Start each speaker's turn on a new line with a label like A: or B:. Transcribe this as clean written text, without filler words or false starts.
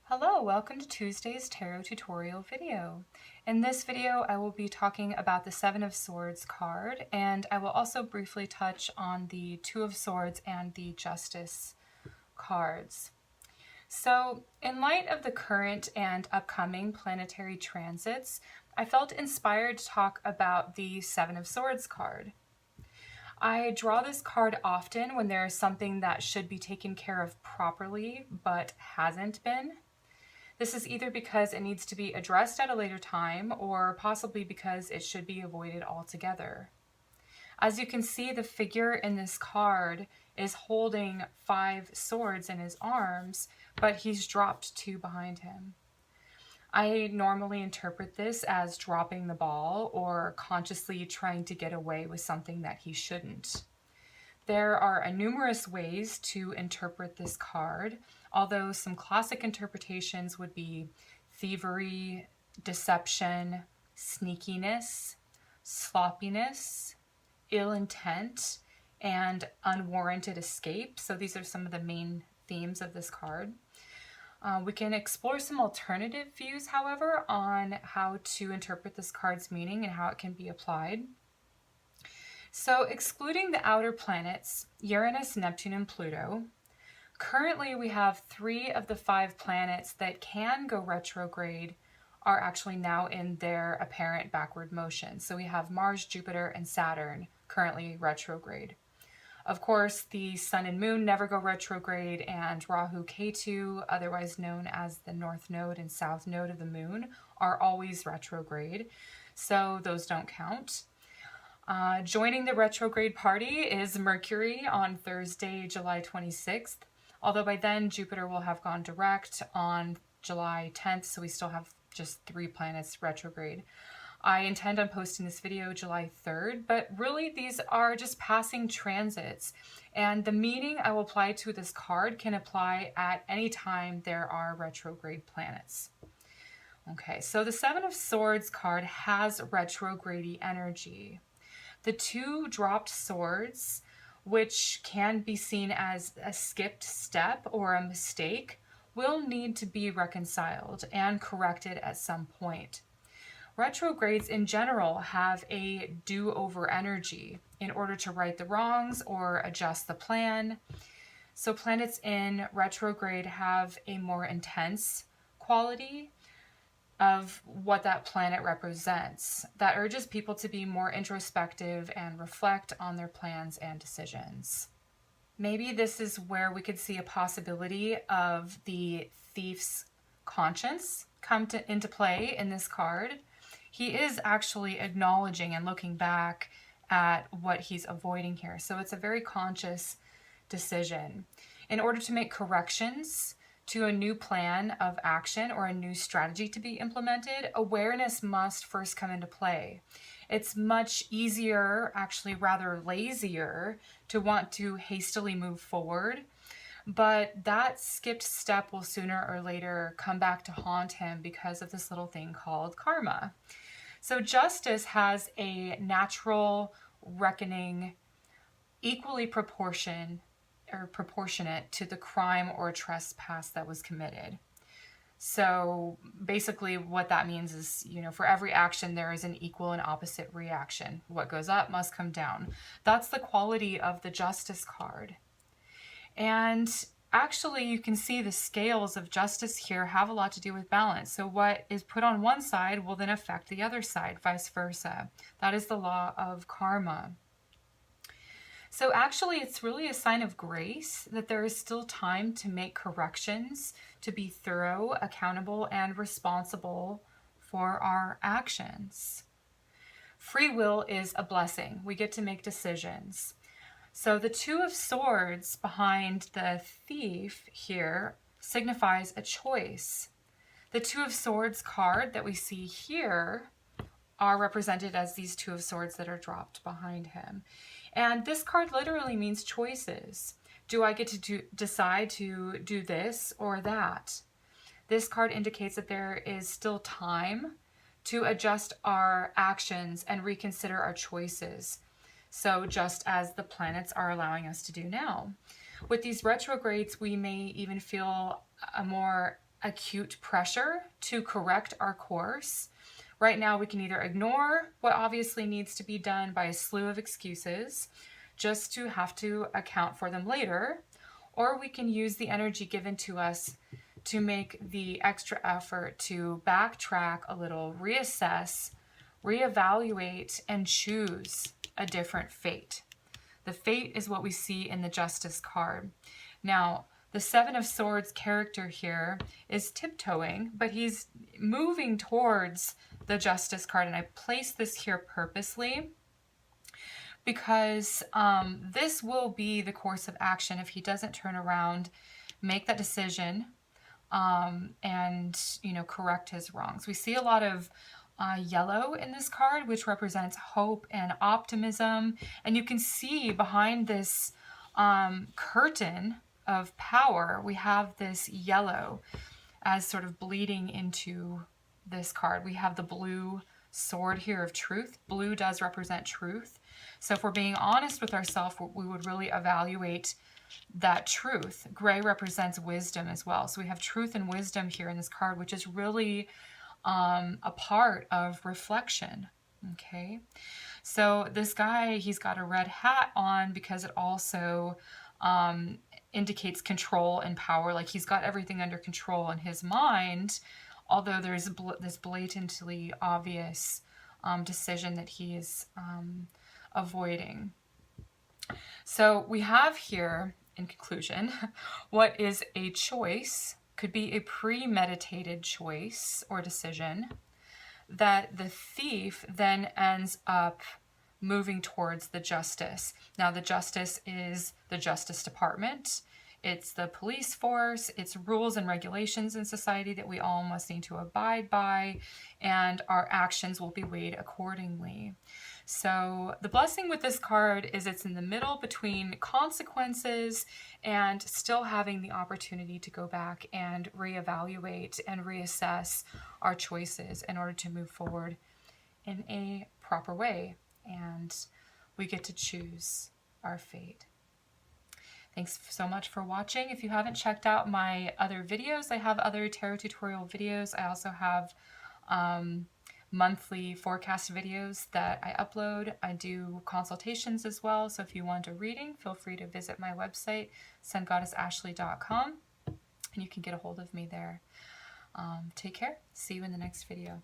A: Hello, welcome to Tuesday's tarot tutorial video. In this video, I will be talking about the Seven of Swords card, and I will also briefly touch on the Two of Swords and the Justice cards. So, in light of the current and upcoming planetary transits, I felt inspired to talk about the Seven of Swords card. I draw this card often when there is something that should be taken care of properly, but hasn't been. This is either because it needs to be addressed at a later time or possibly because it should be avoided altogether. As you can see, the figure in this card is holding 5 swords in his arms, but he's dropped 2 behind him. I normally interpret this as dropping the ball or consciously trying to get away with something that he shouldn't. There are numerous ways to interpret this card, although some classic interpretations would be thievery, deception, sneakiness, sloppiness, ill intent, and unwarranted escape. So these are some of the main themes of this card. We can explore some alternative views, however, on how to interpret this card's meaning and how it can be applied. So excluding the outer planets, Uranus, Neptune, and Pluto, currently we have 3 of the 5 planets that can go retrograde are actually now in their apparent backward motion. So we have Mars, Jupiter, and Saturn currently retrograde. Of course, the Sun and Moon never go retrograde, and Rahu, Ketu, otherwise known as the North Node and South Node of the Moon, are always retrograde, so those don't count. Joining the retrograde party is Mercury on Thursday, July 26th, although by then Jupiter will have gone direct on July 10th, so we still have just 3 planets retrograde. I intend on posting this video July 3rd, but really these are just passing transits, and the meaning I will apply to this card can apply at any time there are retrograde planets. Okay, so the Seven of Swords card has retrograde energy. The 2 dropped swords, which can be seen as a skipped step or a mistake, will need to be reconciled and corrected at some point. Retrogrades in general have a do-over energy in order to right the wrongs or adjust the plan. So planets in retrograde have a more intense quality of what that planet represents that urges people to be more introspective and reflect on their plans and decisions. Maybe this is where we could see a possibility of the thief's conscience come into play in this card. He is actually acknowledging and looking back at what he's avoiding here. So it's a very conscious decision. In order to make corrections to a new plan of action or a new strategy to be implemented, awareness must first come into play. It's much easier, actually rather lazier, to want to hastily move forward, but that skipped step will sooner or later come back to haunt him because of this little thing called karma. So justice has a natural reckoning equally proportionate to the crime or trespass that was committed. So basically what that means is, for every action there is an equal and opposite reaction. What goes up must come down. That's the quality of the Justice card. And actually you can see the scales of justice here have a lot to do with balance. So what is put on one side will then affect the other side, vice versa. That is the law of karma. So actually, it's really a sign of grace that there is still time to make corrections, to be thorough, accountable, and responsible for our actions. Free will is a blessing. We get to make decisions. So the 2 of Swords behind the thief here signifies a choice. The 2 of Swords card that we see here are represented as these 2 of Swords that are dropped behind him. And this card literally means choices. Do I get to decide to do this or that? This card indicates that there is still time to adjust our actions and reconsider our choices. So just as the planets are allowing us to do now. With these retrogrades, we may even feel a more acute pressure to correct our course. Right now, we can either ignore what obviously needs to be done by a slew of excuses just to have to account for them later, or we can use the energy given to us to make the extra effort to backtrack a little, reassess, reevaluate, and choose a different fate. The fate is what we see in the Justice card. Now, the Seven of Swords character here is tiptoeing, but he's moving towards the Justice card, and I placed this here purposely because this will be the course of action if he doesn't turn around, make that decision, and correct his wrongs. We see a lot of yellow in this card, which represents hope and optimism, and you can see behind this curtain of power, we have this yellow as sort of bleeding into this card. We have the blue sword here of truth. Blue does represent truth. So if we're being honest with ourselves, we would really evaluate that truth. Gray represents wisdom as well. So we have truth and wisdom here in this card, which is really a part of reflection. Okay. So this guy, he's got a red hat on because it also indicates control and power. Like he's got everything under control in his mind, although there's this blatantly obvious decision that he is avoiding. So we have here, in conclusion, what is a choice, could be a premeditated choice or decision, that the thief then ends up moving towards the justice. Now, the justice is the Justice Department. It's the police force. It's rules and regulations in society that we all must need to abide by, and our actions will be weighed accordingly. So the blessing with this card is it's in the middle between consequences and still having the opportunity to go back and reevaluate and reassess our choices in order to move forward in a proper way. And we get to choose our fate. Thanks so much for watching. If you haven't checked out my other videos, I have other tarot tutorial videos. I also have monthly forecast videos that I upload. I do consultations as well. So if you want a reading, feel free to visit my website, SunGoddessAshley.com, and you can get a hold of me there. Take care. See you in the next video.